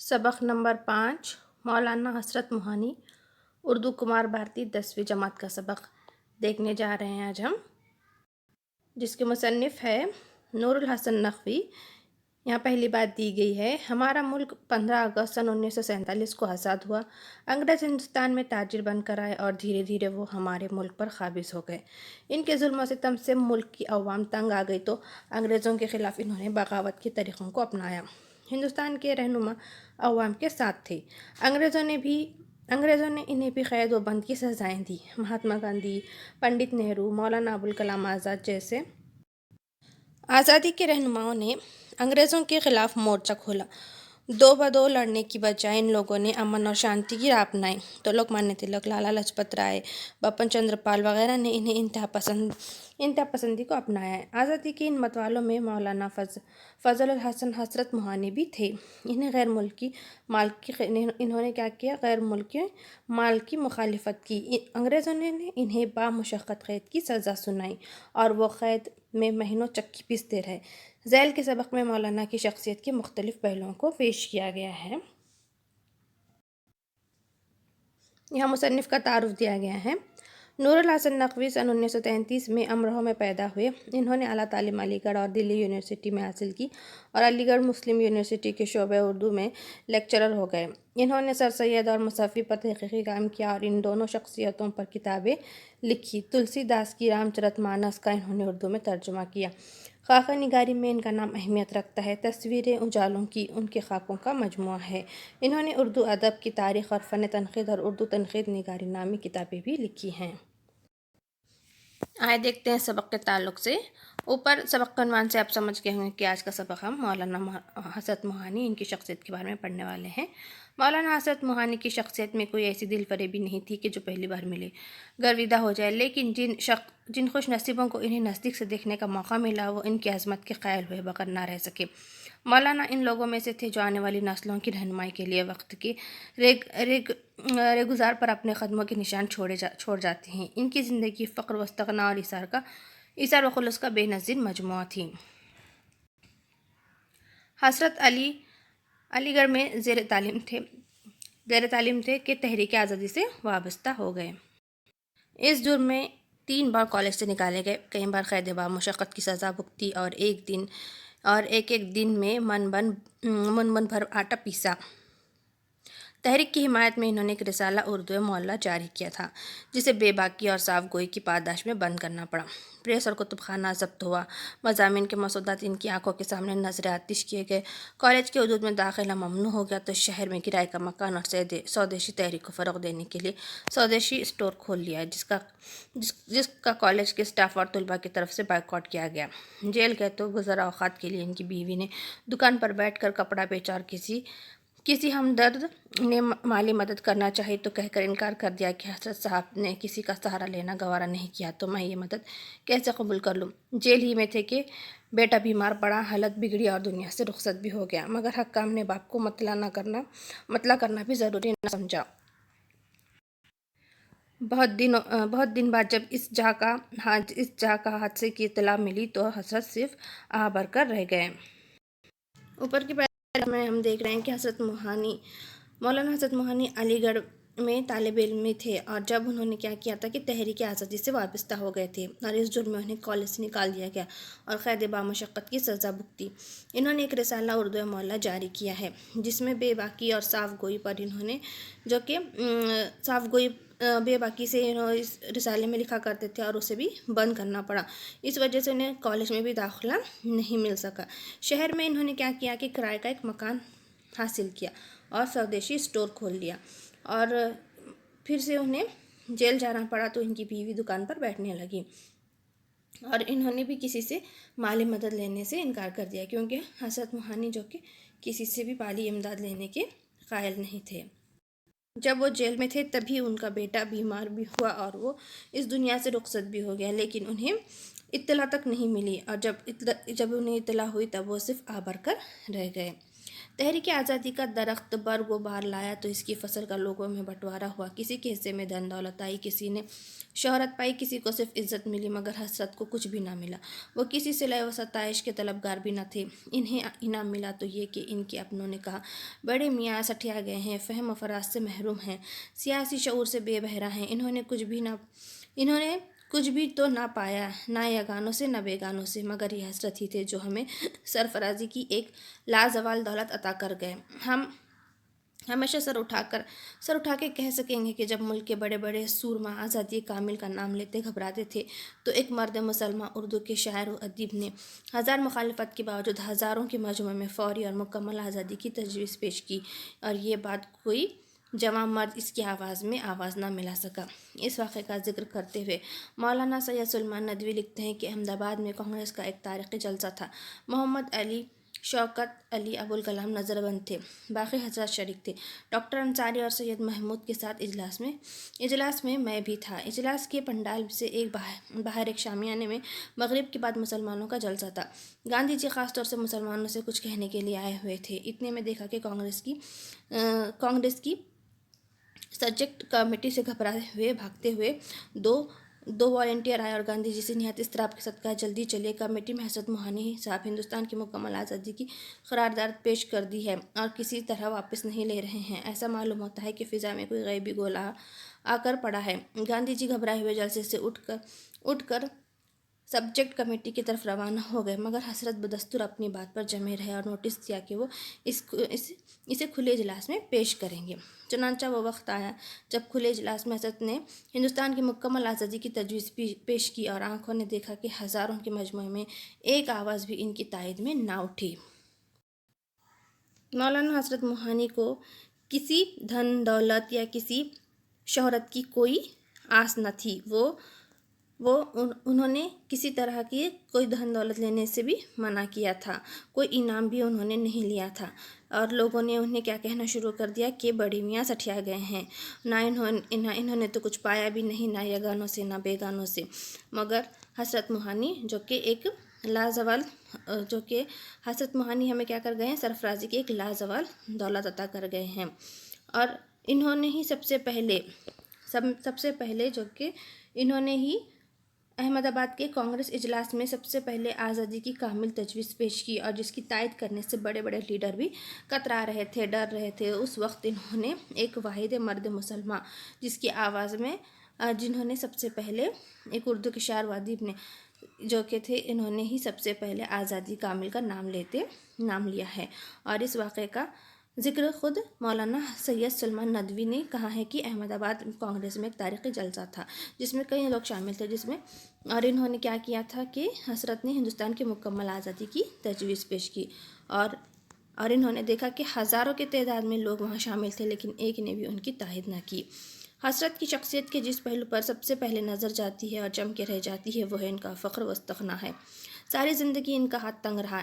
सबक नंबर 5 मौलाना हसरत मोहानी उर्दू कुमार भारती 10वीं जमात का सबक देखने जा रहे हैं आज हम, जिसके मुसन्निफ़ है नूरुल हसन नकवी। यहाँ पहली बात दी गई है, हमारा मुल्क 15 अगस्त सन 1947 को आज़ाद हुआ। अंग्रेज़ हिंदुस्तान में ताजिर बनकर आए और धीरे धीरे वो हमारे मुल्क पर काबिज़ हो गए। इनके जुल्म सितम से मुल्क की अवाम तंग आ गई तो अंग्रेज़ों के ख़िलाफ़ इन्होंने बगावत के तरीक़ों को अपनाया। हिंदुस्तान के रहनुमा अवाम के साथ थे। अंग्रेज़ों ने इन्हें भी क़ैद व बंद की सज़ाएँ दी। महात्मा गांधी, पंडित नेहरू, मौलाना अबुल कलाम आज़ाद जैसे आज़ादी के रहनुमाओं ने अंग्रेज़ों के ख़िलाफ़ मोर्चा खोला। दो बदो लड़ने की बजाय इन लोगों ने अमन और शांति की राह अपनाई तो लोकमान्य तिलक, लाला लाजपत राय, बपन चंद्र पाल वगैरह ने इन्हें इंतहा पसंदी को अपनाया है। आज़ादी के इन मतवालों में मौलाना फ़ज़ल हसन हसरत मोहानी भी थे। इन्होंने क्या किया, गैर मुल्की माल की मुखालिफत की। अंग्रेज़ों ने इन्हें बामुशक्क़त क़ैद की सज़ा सुनाई और वो क़ैद में महीनों चक्की पीसते रहे। ज़ैल के सबक में मौलाना की शख्सियत के मुख्तलिफ़ पहलुओं को पेश किया गया है। यहाँ मुसन्निफ़ का तारुफ़ दिया गया है। नूरुल हसन नकवी सन 1933 में अमरोहा में पैदा हुए। इन्होंने आला तालीम अलीगढ़ और दिल्ली यूनिवर्सिटी में हासिल की और अलीगढ़ मुस्लिम यूनिवर्सिटी के शोबे उर्दू में लेक्चरर हो गए। इन्होंने सर सैयद और मुसफ़ी पर तहक़ीक़ी काम किया और इन दोनों शख्सियतों पर किताबें लिखी। तुलसीदास की रामचरितमानस का इन्होंने उर्दू में तर्जुमा किया। खाका निगारी में इनका नाम अहमियत रखता है। तस्वीरें उजालों की उनके खाकों का मजमुआ है। इन्होंने उर्दू अदब की तारीख़ और फ़न तनक़ीद और उर्दू तनक़ीद निगारी नामी किताबें भी लिखी हैं। आए देखते हैं सबक के ताल्लुक़ से। ऊपर सबक के उन्वान से आप समझ गए होंगे कि आज का सबक हम मौलाना हसरत मोहानी इनकी शख्सियत के बारे में पढ़ने वाले हैं। मौलाना हसरत मोहानी की शख्सियत में कोई ऐसी दिल फरेबी नहीं थी कि जो पहली बार मिले गर्विदा हो जाए, लेकिन जिन खुश नसीबों को इन्हें नज़दीक से देखने का मौका मिला वो इनकी अज़मत के कायल हुए बगैर ना रह सके। मौलाना इन लोगों में से थे जो आने वाली नस्लों की रहनुमाई के लिए वक्त के रेगुज़ार पर अपने कदमों के निशान छोड़ जाते हैं। इनकी ज़िंदगी फ़क्र व इस्तिग़ना और इसार व खुलूस का बेनज़ीर मजमुआ थी। हज़रत अलीगढ़ में ज़ेर तालीम थे कि तहरीक आज़ादी से वाबस्ता हो गए। इस जुर्म में 3 बार कॉलेज से निकाले गए, कई बार क़ैद बामुशक्क़त की सज़ा भुगती और एक दिन में मन भर आटा पीसा। तहरीक की हिमायत में इन्होंने एक रिसाला उर्दू मोहल्ला जारी किया था, जिसे बेबाकी और साफ गोई की पादाश में बंद करना पड़ा। प्रेस और कुतुबखाना ज़ब्त हुआ। मज़ामीन के मसूदात इनकी आंखों के सामने नज़र आतिश किए गए। कॉलेज के हदूद में दाखिला ममनू हो गया तो शहर में किराए का मकान और स्वदेशी तहरीक को फ़रोग़ देने के लिए स्वदेशी स्टोर खोल लिया, जिसका कॉलेज के स्टाफ और तलबा की तरफ से बायकॉट किया गया। जेल गए तो गुज़रा औक़ात के लिए इनकी बीवी ने दुकान पर बैठ कर कपड़ा बेचा और किसी हमदर्द ने माली मदद करना चाहिए तो कहकर इनकार कर दिया कि हज़रत साहब ने किसी का सहारा लेना गवारा नहीं किया तो मैं ये मदद कैसे कबूल कर लूँ। जेल ही में थे कि बेटा बीमार पड़ा, हालत बिगड़ी और दुनिया से रुखसत भी हो गया, मगर हक्काम ने बाप को मतला करना भी ज़रूरी न समझा। बहुत दिन बाद जब इस जहाँ का हादसे की इत्तला मिली तो हज़रत सिर्फ आह भरकर रह गए। ऊपर की में हम देख रहे हैं कि मौलाना हसरत मोहानी अलीगढ़ में तालिब इल्म थे और जब उन्होंने क्या किया था कि तहरीक आज़ादी से वाबस्ता हो गए थे और इस जुर्म में उन्हें कॉलेज से निकाल दिया गया और क़ैद बामुशक्क़त की सज़ा भुगती। इन्होंने एक रिसाला उर्दू मोहल्ला जारी किया है, जिसमें बेबाकी और साफ गोई पर इन्होंने बेबाकी से इस रिसाले में लिखा करते थे और उसे भी बंद करना पड़ा। इस वजह से उन्हें कॉलेज में भी दाखिला नहीं मिल सका। शहर में इन्होंने क्या किया कि किराए का एक मकान हासिल किया और स्वदेशी स्टोर खोल लिया और फिर से उन्हें जेल जाना पड़ा तो इनकी बीवी दुकान पर बैठने लगी और इन्होंने भी किसी से माली मदद लेने से इनकार कर दिया, क्योंकि हज़रत मोहानी जो कि किसी से भी माली इमदाद लेने के कायल नहीं थे। जब वो जेल में थे तभी उनका बेटा बीमार भी हुआ और वो इस दुनिया से रुखसत भी हो गया, लेकिन उन्हें इत्तला तक नहीं मिली और जब उन्हें इत्तला हुई तब वो सिर्फ आह भर कर रह गए। تحریک آزادی کا درخت برگ و بار لایا تو اس کی فصل کا لوگوں میں بٹوارا ہوا، کسی کے حصے میں دھن دولت آئی، کسی نے شہرت پائی، کسی کو صرف عزت ملی، مگر حسرت کو کچھ بھی نہ ملا۔ وہ کسی صلہ و ستائش کے طلبگار بھی نہ تھے۔ انہیں انعام ملا تو یہ کہ ان کے اپنوں نے کہا بڑے میاں سٹھیا گئے ہیں، فہم و فراست سے محروم ہیں، سیاسی شعور سے بے بہرا ہیں، انہوں نے کچھ بھی تو نہ پایا، نہ یگانوں سے نہ بیگانوں سے، مگر یہ حسرت ہی تھے جو ہمیں سرفرازی کی ایک لازوال دولت عطا کر گئے۔ ہم ہمیشہ سر اٹھا کے کہہ سکیں گے کہ جب ملک کے بڑے بڑے سورما آزادی کامل کا نام لیتے گھبراتے تھے تو ایک مرد مسلمان اردو کے شاعر و ادیب نے ہزار مخالفت کے باوجود ہزاروں کے مجمع میں فوری اور مکمل آزادی کی تجویز پیش کی، اور یہ بات کوئی جواں مرد اس کی آواز میں آواز نہ ملا سکا۔ اس واقعے کا ذکر کرتے ہوئے مولانا سید سلیمان ندوی لکھتے ہیں کہ احمد آباد میں کانگریس کا ایک تاریخی جلسہ تھا۔ محمد علی، شوکت علی، ابوالکلام نظر بند تھے، باقی حضرات شریک تھے۔ ڈاکٹر انصاری اور سید محمود کے ساتھ اجلاس میں میں بھی تھا۔ اجلاس کے پنڈال سے باہر ایک شامیانے میں مغرب کے بعد مسلمانوں کا جلسہ تھا۔ گاندھی جی خاص طور سے مسلمانوں سے کچھ کہنے کے لیے آئے ہوئے تھے۔ اتنے میں دیکھا کہ کانگریس کی سبجیکٹ کمیٹی سے بھاگتے ہوئے دو والنٹیئر آئے اور گاندھی جی سے نہایت اضطراب کے ساتھ کہا جلدی چلیے، کمیٹی میں حضرت موہانی صاحب ہندوستان کی مکمل آزادی کی قرارداد پیش کر دی ہے اور کسی طرح واپس نہیں لے رہے ہیں۔ ایسا معلوم ہوتا ہے کہ فضا میں کوئی غیبی گولا آ کر پڑا ہے۔ گاندھی جی گھبرائے ہوئے جلسے سے اٹھ کر سبجیکٹ کمیٹی کی طرف روانہ ہو گئے، مگر حضرت بدستور اپنی بات پر جمے رہے اور نوٹس دیا کہ وہ اسے کھلے اجلاس میں پیش کریں گے۔ چنانچہ وہ وقت آیا جب کھلے اجلاس میں حضرت نے ہندوستان کی مکمل آزادی کی تجویز پیش کی اور آنکھوں نے دیکھا کہ ہزاروں کے مجمع میں ایک آواز بھی ان کی تائید میں نہ اٹھی۔ مولانا حضرت موہانی کو کسی دھن دولت یا کسی شہرت کی کوئی آس نہ تھی۔ انہوں نے کسی طرح کی کوئی دھن دولت لینے سے بھی منع کیا تھا، کوئی انعام بھی انہوں نے نہیں لیا تھا، اور لوگوں نے انہیں کیا کہنا شروع کر دیا کہ بڑے میاں سٹھیا گئے ہیں، انہوں نے تو کچھ پایا بھی نہیں، نہ یگانوں سے نہ بیگانوں سے، مگر حضرت موہانی حضرت موہانی ہمیں کیا کر گئے ہیں، سرفرازی کی ایک لازوال دولت عطا کر گئے ہیں۔ اور انہوں نے ہی سب سے پہلے انہوں نے ہی احمد آباد کے کانگریس اجلاس میں سب سے پہلے آزادی کی کامل تجویز پیش کی، اور جس کی تائید کرنے سے بڑے بڑے لیڈر بھی کترا رہے تھے، ڈر رہے تھے۔ اس وقت انہوں نے ایک واحد مرد مسلمان جس کی آواز میں جنہوں نے سب سے پہلے ایک اردو کے شاعر و ادیب نے انہوں نے ہی سب سے پہلے آزادی کامل کا نام لیا ہے، اور اس واقعے کا ذکر خود مولانا سید سلیمان ندوی نے کہا ہے کہ احمد آباد کانگریس میں ایک تاریخی جلسہ تھا جس میں کئی لوگ شامل تھے، اور انہوں نے کیا کیا تھا کہ حضرت نے ہندوستان کی مکمل آزادی کی تجویز پیش کی، اور انہوں نے دیکھا کہ ہزاروں کی تعداد میں لوگ وہاں شامل تھے، لیکن ایک نے بھی ان کی تائید نہ کی۔ حضرت کی شخصیت کے جس پہلو پر سب سے پہلے نظر جاتی ہے اور جم کے رہ جاتی ہے وہ ہے ان کا فخر و استغنا ہے۔ ساری زندگی ان کا ہاتھ تنگ رہا۔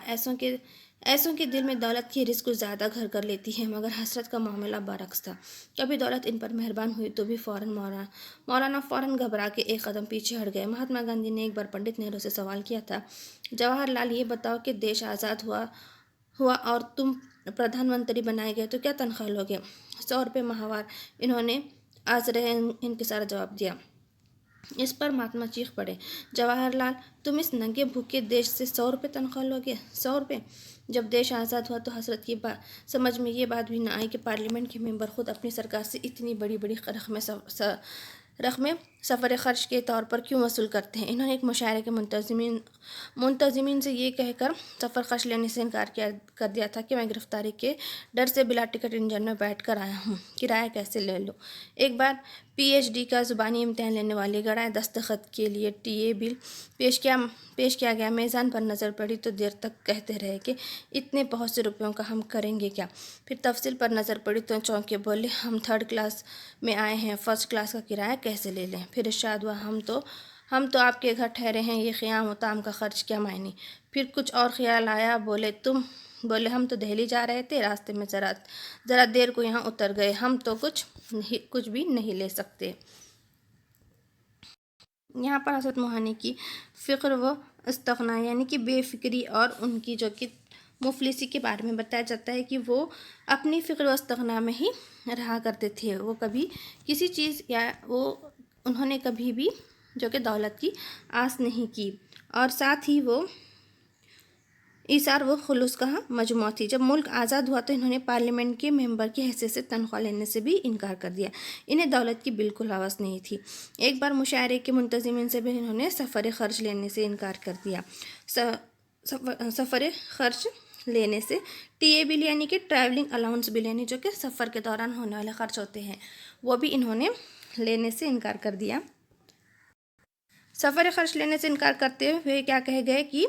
ایسوں کے دل میں دولت کی رزق کچھ زیادہ گھر کر لیتی ہے، مگر حضرت کا معاملہ برعکس تھا۔ کبھی دولت ان پر مہربان ہوئی تو بھی مولانا فوراً گھبرا کے ایک قدم پیچھے ہٹ گئے۔ مہاتما گاندھی نے ایک بار پنڈت نہرو سے سوال کیا تھا، جواہر لال یہ بتاؤ کہ دیش آزاد ہوا اور تم پردھان منتری بنائے گئے تو کیا تنخواہ لوگے؟ 100 روپے ماہوار، انہوں نے آزرے انکسار جواب دیا۔ اس پر مہاتما چیخ پڑے، جواہر لال تم اس ننگے بھوکے دیش سے 100 روپے تنخواہ لوگے؟ 100 روپے؟ جب دیش آزاد ہوا تو حضرت کی سمجھ میں یہ بات بھی نہ آئی کہ پارلیمنٹ کے ممبر خود اپنی سرکار سے اتنی بڑی رقمیں سفر خرچ کے طور پر کیوں وصول کرتے ہیں۔ انہوں نے ایک مشاعرے کے منتظمین سے یہ کہہ کر سفر خرچ لینے سے انکار کر دیا تھا کہ میں گرفتاری کے ڈر سے بلا ٹکٹ انجن میں بیٹھ کر آیا ہوں، کرایہ کیسے لے لوں۔ ایک بار پی ایچ ڈی کا زبانی امتحان لینے والے گڑھائے دستخط کے لیے ٹی اے بل پیش کیا گیا، میزان پر نظر پڑی تو دیر تک کہتے رہے کہ اتنے بہت سے روپیوں کا ہم کریں گے کیا۔ پھر تفصیل پر نظر پڑی تو چونک کے بولے، ہم 3rd کلاس میں آئے ہیں، 1st کلاس کا کرایہ کیسے لے لیں۔ پھر ارشاد ہوا، ہم تو آپ کے گھر ٹھہرے ہیں، یہ قیام و طعام کا خرچ کیا معنی۔ پھر کچھ اور خیال آیا، بولے ہم تو دہلی جا رہے تھے، راستے میں ذرا دیر کو یہاں اتر گئے، ہم تو کچھ بھی نہیں لے سکتے۔ یہاں پر حضرت موہانی کی فقر و استغنا یعنی کہ بے فکری اور ان کی جو کہ مفلسی کے بارے میں بتایا جاتا ہے کہ وہ اپنی فقر و استغنا میں ہی رہا کرتے تھے. وہ کبھی کسی چیز یا انہوں نے کبھی بھی جو کہ دولت کی آس نہیں کی، اور ساتھ ہی وہ ایثار و خلوص کا مجموعہ تھی. جب ملک آزاد ہوا تو انہوں نے پارلیمنٹ کے ممبر کی حیثیت سے تنخواہ لینے سے بھی انکار کر دیا. انہیں دولت کی بالکل ہوس نہیں تھی. ایک بار مشاعرے کے منتظمین سے بھی انہوں نے سفر خرچ لینے سے انکار کر دیا. سفر خرچ لینے سے ٹی اے بل یعنی کہ ٹریولنگ الاؤنس بل یعنی جو کہ سفر کے دوران ہونے والے خرچ ہوتے ہیں وہ بھی انہوں نے لینے سے انکار کر دیا. سفر خرچ لینے سے انکار کرتے ہوئے کیا کہے گئے کہ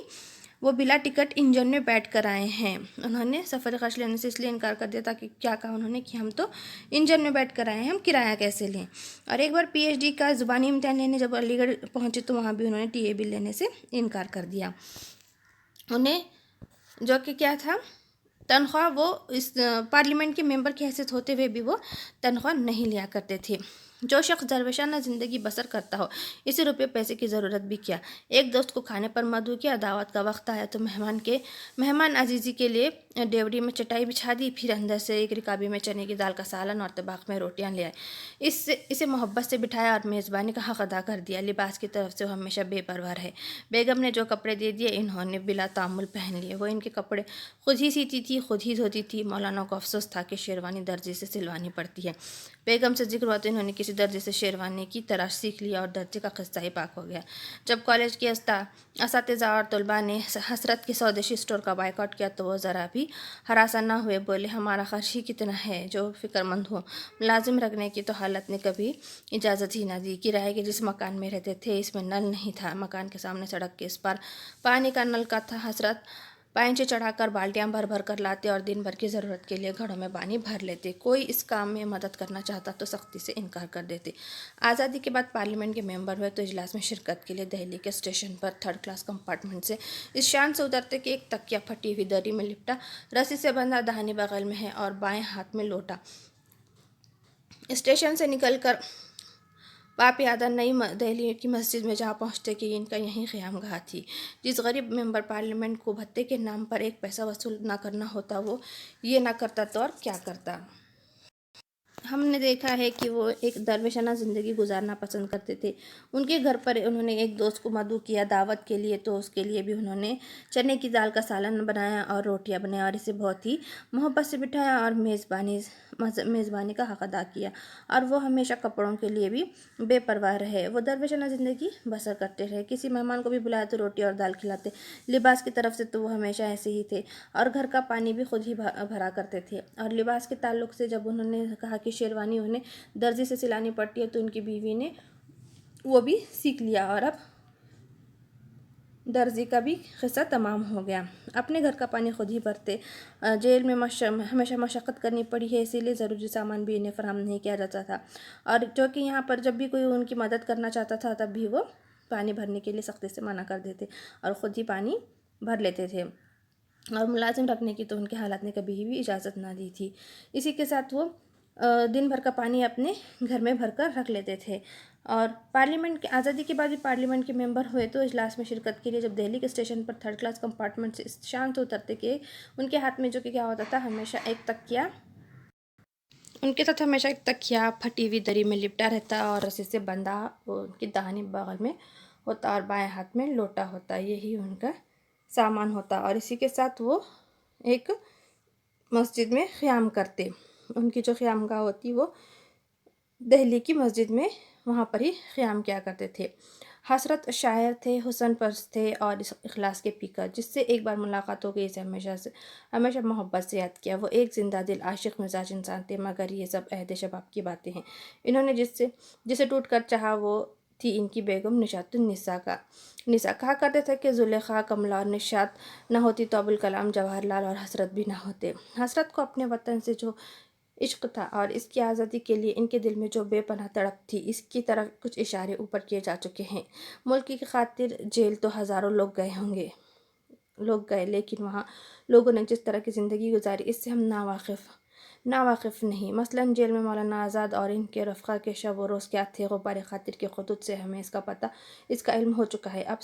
وہ بلا ٹکٹ انجن میں بیٹھ کر آئے ہیں. انہوں نے سفر خرچ لینے سے اس لیے انکار کر دیا تاکہ کیا کہا انہوں نے کہ ہم تو انجن میں بیٹھ کر آئے ہیں، ہم کرایہ کیسے لیں. اور ایک بار پی ایچ ڈی کا زبانی امتحان لینے جب علی گڑھ پہنچے تو وہاں بھی انہوں نے ٹی اے بل لینے سے انکار کر دیا. انہیں جو کہ کیا تھا تنخواہ، وہ اس پارلیمنٹ کے ممبر کی حیثیت ہوتے ہوئے بھی وہ تنخواہ نہیں لیا کرتے تھے. جو شخص درویشانہ زندگی بسر کرتا ہو اسے روپے پیسے کی ضرورت بھی کیا. ایک دوست کو کھانے پر مدعو کیا، دعوت کا وقت آیا تو مہمان عزیزی کے لیے ڈیوڑی میں چٹائی بچھا دی، پھر اندر سے ایک رکابی میں چنے کی دال کا سالن اور طباق میں روٹیاں لے آئے. اسے محبت سے بٹھایا اور میزبانی کا حق ادا کر دیا. لباس کی طرف سے وہ ہمیشہ بے پرواہ رہے. بیگم نے جو کپڑے دے دیے انہوں نے بلا تعمل پہن لیے. وہ ان کے کپڑے خود ہی سیتی تھی، خود ہی دھوتی تھی. مولانا کو افسوس تھا کہ شیروانی درزی سے سلوانی پڑتی ہے. بیگم سے ذکر ہوا تو انہوں نے کسی درزی سے شیروانی کی تراش سیکھ لیا اور درزی کا قصہ ہی پاک ہو گیا. جب کالج کے اساتذہ اور طلباء نے حسرت کے سودیشی اسٹور کا بائیکاٹ کیا تو وہ ذرا بھی ہراساں نہ ہوئے. بولے ہمارا خرچ ہی کتنا ہے، جو فکر مند ہو. ملازم رکھنے کی تو حالت نے کبھی اجازت ہی نہ دی. کرائے کے جس مکان میں رہتے تھے اس میں نل نہیں تھا. مکان کے سامنے سڑک کے اس پار پانی کا نل کا تھا. حسرت پائنچے چڑھا کر بالٹیاں بھر بھر کر لاتے اور دن بھر کی ضرورت کے لیے گھڑوں میں پانی بھر لیتے. کوئی اس کام میں مدد کرنا چاہتا تو سختی سے انکار کر دیتے. آزادی کے بعد پارلیمنٹ کے ممبر ہوئے تو اجلاس میں شرکت کے لیے دہلی کے اسٹیشن پر 3rd کلاس کمپارٹمنٹ سے اس شان سے اترتے کہ ایک تکیہ پھٹی ہوئی دری میں لپٹا رسی سے بندھا داہنے بغل میں ہے اور بائیں ہاتھ میں لوٹا. اسٹیشن سے نکل کر پاپیادہ نئی دہلی کی مسجد میں جا پہنچتے کہ ان کا یہیں قیام گاہ تھی. جس غریب ممبر پارلیمنٹ کو بھتے کے نام پر ایک پیسہ وصول نہ کرنا ہوتا وہ یہ نہ کرتا تو اور کیا کرتا. ہم نے دیکھا ہے کہ وہ ایک درویشانہ زندگی گزارنا پسند کرتے تھے. ان کے گھر پر انہوں نے ایک دوست کو مدعو کیا دعوت کے لیے تو اس کے لیے بھی انہوں نے چنے کی دال کا سالن بنایا اور روٹیاں بنایا اور اسے بہت ہی محبت سے بٹھایا اور میزبانی کا حق ادا کیا. اور وہ ہمیشہ کپڑوں کے لیے بھی بے پرواہ رہے. وہ درویشانہ زندگی بسر کرتے رہے. کسی مہمان کو بھی بلایا تو روٹی اور دال کھلاتے. لباس کی طرف سے تو وہ ہمیشہ ایسے ہی تھے اور گھر کا پانی بھی خود ہی بھرا کرتے تھے. اور لباس کے تعلق سے جب انہوں نے کہا کہ شیروانی انہیں درزی سے سلانی پڑتی ہے تو ان کی بیوی نے وہ بھی سیکھ لیا اور اب درزی کا بھی قصہ تمام ہو گیا. اپنے گھر کا پانی خود ہی بھرتے. جیل میں ہمیشہ مشقت کرنی پڑی ہے اسی لیے ضروری سامان بھی انہیں فراہم نہیں کیا جاتا تھا. اور جو کہ یہاں پر جب بھی کوئی ان کی مدد کرنا چاہتا تھا تب بھی وہ پانی بھرنے کے لیے سختی سے منع کر دیتے اور خود ہی پانی بھر لیتے تھے. اور ملازم رکھنے کی تو ان کے حالات نے کبھی بھی اجازت نہ دی تھی. اسی کے ساتھ وہ دن بھر کا پانی اپنے گھر میں بھر کر رکھ لیتے تھے. اور پارلیمنٹ کے آزادی کے بعد بھی پارلیمنٹ کے ممبر ہوئے تو اجلاس میں شرکت کے لیے جب دہلی کے اسٹیشن پر 3rd کلاس کمپارٹمنٹ سے اس شان سے اترتے کہ ان کے ہاتھ میں جو کہ کیا ہوتا تھا ہمیشہ ایک تکیہ ان کے ساتھ ہمیشہ ایک تکیہ پھٹی ہوئی دری میں لپٹا رہتا اور رسی سے بندھا وہ ان کی داہنی بغل میں ہوتا اور بائیں ہاتھ میں لوٹا ہوتا. یہی ان کا سامان ہوتا. اور اسی کے ساتھ وہ ایک مسجد میں قیام کرتے. ان کی جو قیام گاہ ہوتی وہ دہلی کی مسجد میں وہاں پر ہی قیام کیا کرتے تھے. حسرت شاعر تھے، حسن پرست تھے اور اخلاص کے پیکر. جس سے ایک بار ملاقات ہو گئی اسے ہمیشہ محبت سے یاد کیا. وہ ایک زندہ دل عاشق مزاج انسان تھے مگر یہ سب عہد شباب کی باتیں ہیں. انہوں نے جسے ٹوٹ کر چاہا وہ تھی ان کی بیگم نشاط النساء کہا کرتے تھے کہ زلیخا، کملا اور نشاط نہ ہوتی تو ابوالکلام، جواہر لال اور حسرت بھی نہ ہوتے. حسرت کو اپنے وطن سے جو عشق تھا اور اس کی آزادی کے لیے ان کے دل میں جو بے پناہ تڑپ تھی اس کی طرح کچھ اشارے اوپر کیے جا چکے ہیں. ملک کی خاطر جیل تو ہزاروں لوگ گئے لیکن وہاں لوگوں نے جس طرح کی زندگی گزاری اس سے ہم ناواقف नावाकिफ़ नहीं। मसलन जेल में मौलाना आज़ाद और इनके रफ़क़ा के शब व रोज़ क्या थे, ग़ुबार ख़ातिर के ख़ुतूत से हमें इसका इल्म हो चुका है। अब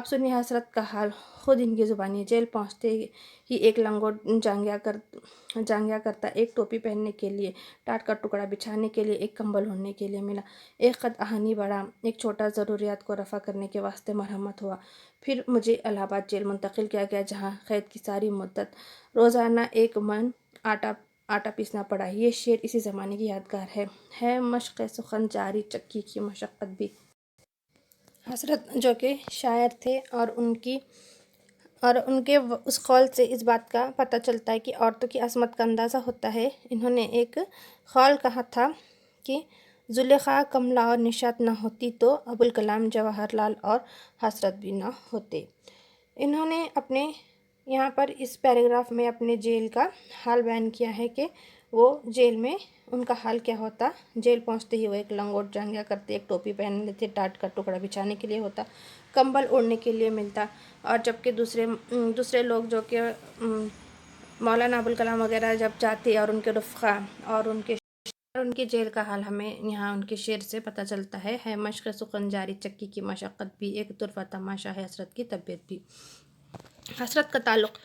सुनिए हसरत का हाल ख़ुद इनकी ज़ुबानी। जेल पहुँचते ही एक लंगोट जांघिया करता एक टोपी पहनने के लिए, टाट का टुकड़ा बिछाने के लिए, एक कंबल ओढ़ने के लिए मिला। एक ख़त आहनी बढ़ा, एक छोटा ज़रूरियात को रफ़ा करने के वास्ते मरहमत हुआ। फिर मुझे इलाहाबाद जेल मुंतकिल किया गया, जहाँ क़ैद की सारी मुद्दत रोज़ाना एक मन आटा पीसना पड़ा। ये शेर इसी ज़माने की यादगार है मशक़ सुखन जारी चक्की की मशक्क़त भी। हसरत जो कि शायर थे और उनके उस क़ौल से इस बात का पता चलता है कि औरतों की असमत का अंदाज़ा होता है। इन्होंने एक क़ौल कहा था कि ज़ुलेखा, कमला और निशात ना होती तो अबुल कलाम, जवाहरलाल और हसरत भी ना होते। इन्होंने अपने यहाँ पर इस पैराग्राफ में अपने जेल का हाल बयान किया है कि वो जेल में उनका हाल क्या होता। जेल पहुँचते ही वो एक लंगोट जांघिया करते, एक टोपी पहन लेते, टाट का टुकड़ा बिछाने के लिए होता, कंबल ओढ़ने के लिए मिलता। और जबकि दूसरे लोग जो कि मौलाना अबुल कलाम वगैरह जब जाते और उनके रफ़क़ा और उनकी जेल का हाल हमें यहाँ उनके शेर से पता चलता है मशक़ सुखन जारी चक्की की मशक्क़त भी, एक तुरफ़ा तमाशा है हसरत की तबीयत भी। हसरत का ताल्लुक़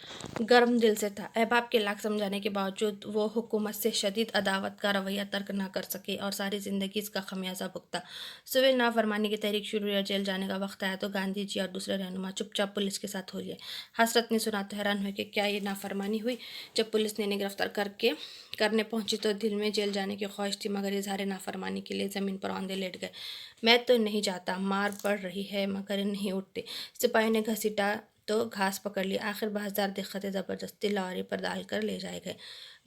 गर्म दिल से था। अहबाब के लाख समझाने के बावजूद वो हुकूमत से शदीद अदावत का रवैया तर्क ना कर सके और सारी ज़िंदगी इसका खमियाजा भुगता। सुबह नाफरमानी की तहरीक शुरू या जेल जाने का वक्त आया तो गांधी जी और दूसरे रहनुमा चुपचाप पुलिस के साथ हो लिए। हसरत ने सुना तो हैरान हुए कि क्या ये नाफरमानी हुई। जब पुलिस ने इन्हें गिरफ्तार करने पहुंची तो दिल में जेल जाने की ख्वाहिश थी, मगर इजहार नाफरमानी के लिए ज़मीन पर औंधे लेट गए। मैं तो नहीं जाता, मार पड़ रही है, मगर नहीं उठते। सिपाही ने घसीटा तो घास पकड़ ली। आखिर बाज़ार दिक्कतें ज़बरदस्ती लाहौरी पर डाल कर ले जाए गए।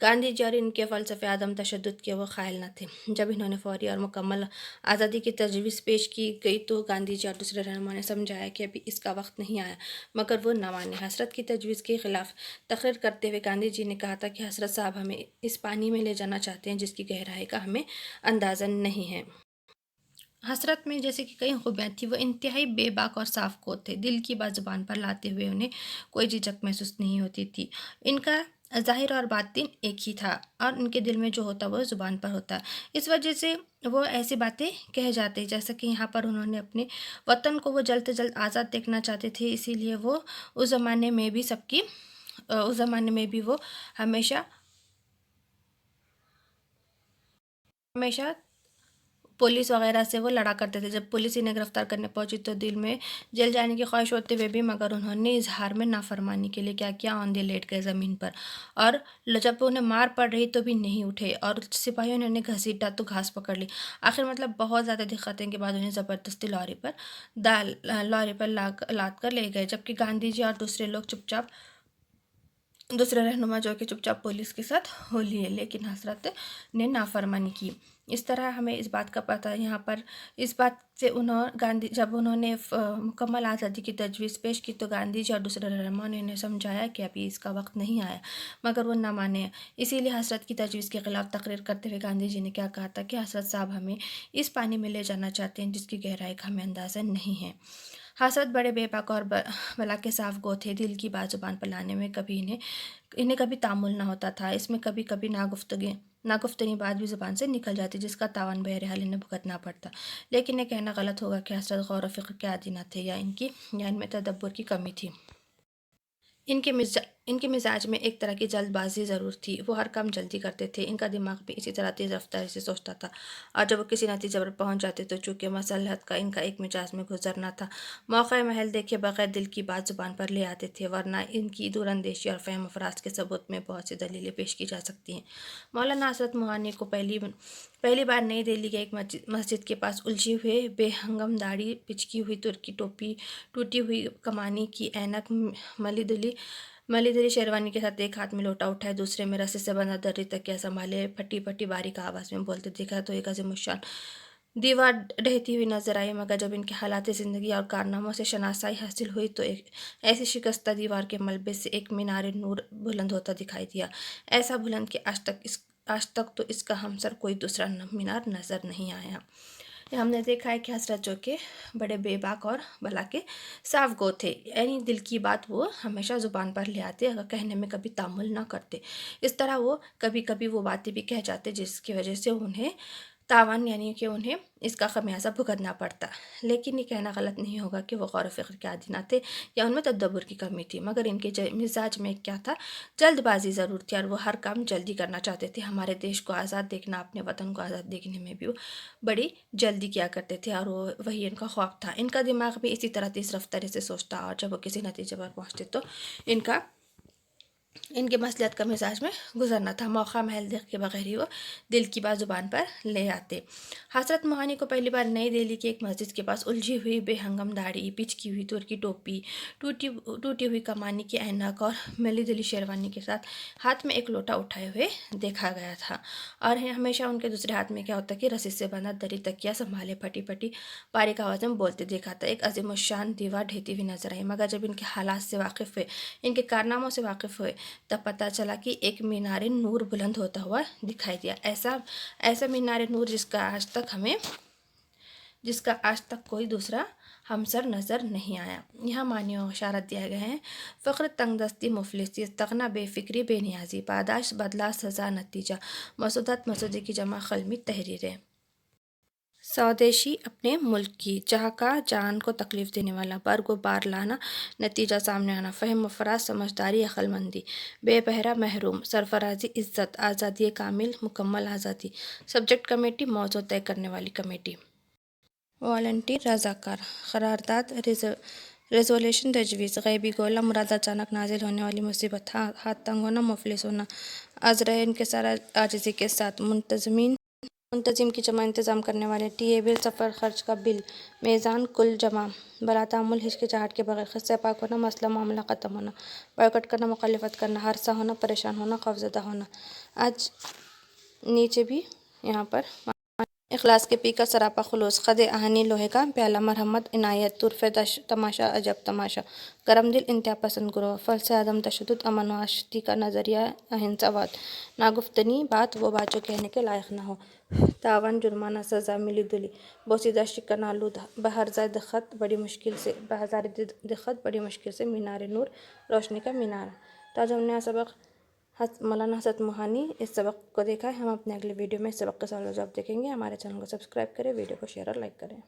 गांधी जी और इनके फ़लसफ़े आदम तशद्दुद के वो क़ाइल न थे। जब इन्होंने फ़ौरी और मुकम्मल आज़ादी की तजवीज़ पेश की गई तो गांधी जी और दूसरे रहनुमा ने समझाया कि अभी इसका वक्त नहीं आया, मगर वो न माने। हसरत की तजवीज़ के ख़िलाफ़ तकरीर करते हुए गांधी जी ने कहा था कि हसरत साहब हमें इस पानी में ले जाना चाहते हैं जिसकी गहराई का हमें अंदाज़ा नहीं है। हसरत में जैसे कि कई खूबियाँ थी, वो इंतहाई बेबाक और साफ़ को थे। दिल की बात ज़ुबान पर लाते हुए उन्हें कोई झिझक महसूस नहीं होती थी। इनका ज़ाहिर और बातिन एक ही था और उनके दिल में जो होता वो ज़ुबान पर होता। इस वजह से वो ऐसी बातें कह जाते, जैसा कि यहाँ पर उन्होंने अपने वतन को वो जल्द से जल्द आज़ाद देखना चाहते थे। इसीलिए वो उस ज़माने में भी वो हमेशा पुलिस वगैरह से वो लड़ा करते थे। जब पुलिस इन्हें गिरफ्तार करने पहुंची तो दिल में जेल जाने की ख्वाहिश होते हुए भी मगर उन्होंने इजहार में नाफरमानी के लिए क्या किया, औंधे लेट गए ज़मीन पर। और जब उन्हें मार पड़ रही तो भी नहीं उठे और सिपाहियों ने उन्हें घसीटा तो घास पकड़ ली। आखिर मतलब बहुत ज़्यादा दिक्कतें के बाद उन्हें ज़बरदस्ती लॉरी पर लाद कर ले गए, जबकि गांधी जी और दूसरे रहनुमा जो कि चुपचाप पुलिस के साथ हो लिए, लेकिन हसरत ने नाफरमानी की। इस तरह हमें इस बात का पता है यहाँ पर इस बात से जब उन्होंने मुकम्मल आज़ादी की तजवीज़ पेश की तो गांधी जी और दूसरे रहनुमा ने उन्हें समझाया कि अभी इसका वक्त नहीं आया, मगर वो ना माने। इसीलिए हसरत की तजवीज़ के ख़िलाफ़ तकरीर करते हुए गांधी जी ने क्या कहा था कि हसरत साहब हमें इस पानी में ले जाना चाहते हैं जिसकी गहराई का हमें अंदाज़ा नहीं है। हसरत बड़े बेबाक और भला के साफ गो थे। दिल की बात ज़ुबान पर लाने में इन्हें कभी तामुल ना होता था। इसमें कभी कभी नागुफ्तनी बात भी ज़ुबान से निकल जाती, जिसका तावान बहरहाल इन्हें भुगतना पड़ता। लेकिन ये कहना गलत होगा कि हसरत गौर व फ़िक्र के आदी न थे या इनमें तदब्बुर की कमी थी। इनके मिजाज में एक तरह की जल्दबाजी ज़रूर थी। वो हर काम जल्दी करते थे। इनका दिमाग भी इसी तरह तेज़ रफ्तारी से सोचता था और जब वो किसी नतीजे पर पहुंच जाते तो चूँकि मसलहत का इनका एक मिजाज में गुजरना था, मौक़े महल देखे बगैर दिल की बात ज़ुबान पर ले आते थे, वरना इनकी दूरअंदेशी और फ़हम फ़राज के सबूत में बहुत सी दलीलें पेश की जा सकती हैं। मौलाना हसरत मोहानी को पहली बार नई दिल्ली के एक मस्जिद के पास उलझी हुए बेहंगम दाढ़ी, पिचकी हुई तुर्की टोपी, टूटी हुई कमानी की ऐनक, मली दिली शेरवानी के साथ एक हाथ में लोटा उठाए, दूसरे में रस्सी से बंधा दर्री तकिया संभाले फटी फटी बारीक आवाज़ में बोलते दिखा तो एक अज़ीमुश्शान दीवार ढहती हुई नजर आई। मगर जब इनके हालात ज़िंदगी और कारनामों से शनासाई हासिल हुई तो एक ऐसी शिकस्ता दीवार के मलबे से एक मीनार नूर बुलंद होता दिखाई दिया, ऐसा बुलंद कि आज तक तो इसका हमसर कोई दूसरा मीनार नज़र नहीं आया। हमने देखा है कि हज़रत जो कि बड़े बेबाक और भला के साफ गो थे, यानी दिल की बात वो हमेशा ज़ुबान पर ले आते, अगर कहने में कभी तामुल ना करते। इस तरह वो कभी कभी वो बातें भी कह जाते जिसकी वजह से उन्हें तावान, यानी कि उन्हें इसका खमियाजा भुगतना पड़ता। लेकिन ये कहना गलत नहीं होगा कि वो गौर व फ़िक्र के आदी ना थे या उनमें तदब्बर की कमी थी, मगर इनके मिजाज में क्या था, जल्दबाजी ज़रूर थी और वो हर काम जल्दी करना चाहते थे। हमारे देश को आज़ाद देखना, अपने वतन को आज़ाद देखने में भी वो बड़ी जल्दी किया करते थे और वो वही इनका ख्वाब था। इनका दिमाग भी इसी तरह तेज़ रफ्तारी से सोचता और जब वो किसी नतीजे पर पहुँचते तो इनका इनके मसलियत का मिजाज में गुजरना था। मौका महल देख के बगैर ही वो दिल की बात ज़ुबान पर ले आते। हज़रत मोहानी को पहली बार नई दिल्ली की एक मस्जिद के पास उलझी हुई बेहंगम दाढ़ी, पिचकी हुई तुर की टोपी, टूटी टूटी हुई कमानी की ऐनक और मिली जुली शेरवानी के साथ हाथ में एक लोटा उठाए हुए देखा गया था। और हमेशा उनके दूसरे हाथ में क्या होता कि रस्सी से बंधा दरी तकिया संभाले फटी फटी बारीक आवाज़ में बोलते देखा था। एक अजीम शान दीवार ढहती हुई नजर आई, मगर जब इनके हालात से वाकिफ़ हुए, इनके कारनामों से वाकिफ़ हुए, तब पता चला कि एक मीनार नूर बुलंद होता हुआ दिखाई दिया। ऐसा ऐसा मीनार नूर जिसका आज तक कोई दूसरा हमसर नज़र नहीं आया। यहाँ मानियों को इशारा दिया गया है, फ़ख्र, तंगदस्ती, मुफलिसी, इस्तग़ना, बेफ़िक्री, बेनियाजी, पादाश, बदला, सज़ा, नतीजा, मसूदत, मसूदे की जमा क़लमी तहरीरें। स्वदेशी अपने मुल्क की, जहाँ का जान को तकलीफ़ देने वाला, बार बार लाना, नतीजा सामने आना, फ़हम फराज, समझदारी, अक्लमंदी, बेपहरा, महरूम, सरफराजी, इज़्ज़त, आज़ादी कामिल, मुकम्मल आज़ादी, सब्जेक्ट कमेटी, मौजूद तय करने वाली कमेटी, वॉलंटियर, रज़ाकार, करारदाद, रेजोल्यूशन, तजवीज़, गैबी गोला, मुराद, अचानक नाजिल होने वाली मुसीबत, हाथ तंग होना, मुफलिस होना, अज़रा इनकिसार, आजिज़ी के साथ, मुंतजिम की जमा, इंतज़ाम करने वाले, टीए बिल, सफ़र खर्च का बिल, मेज़ान, कुल जमा, बला तामुल, हिचकिचाहट के बगैर, खस्से पाक होना, मसला मामला ख़त्म होना, बॉयकॉट करना, मुखालिफत करना, हादसा होना, परेशान होना, खौफज़दा होना। आज नीचे भी यहाँ पर इखलास के पी का सरापा खुलूस, ख़द आहनी लोहे का प्याला, मरहमत, इनायत, तुरफ़े तमाशा, अजब तमाशा, करम दिल, इंतहा पसंद गुरो, फल से आदम तशद्दुद, अमन व आशिकी का नज़रिया, अहिंसावाद, नागुफ्तनी बात वो बात जो कहने के लायक ना हो, तावन, जुर्माना, सज़ा, मिली जुली, बोसीदा, शिकन आलूद, बहरज़ाए दिक्कत बड़ी मुश्किल से, दिक्कत बड़ी मुश्किल से, मीनार नूर, रोशनी का मीनार। तो आज हमने सबक मौलाना हज़रत मोहानी इस सबक को देखा है। हम अपने अगले वीडियो में इस सबक का सवाल जवाब देखेंगे। हमारे चैनल को सब्सक्राइब करें, वीडियो को शेयर और लाइक करें।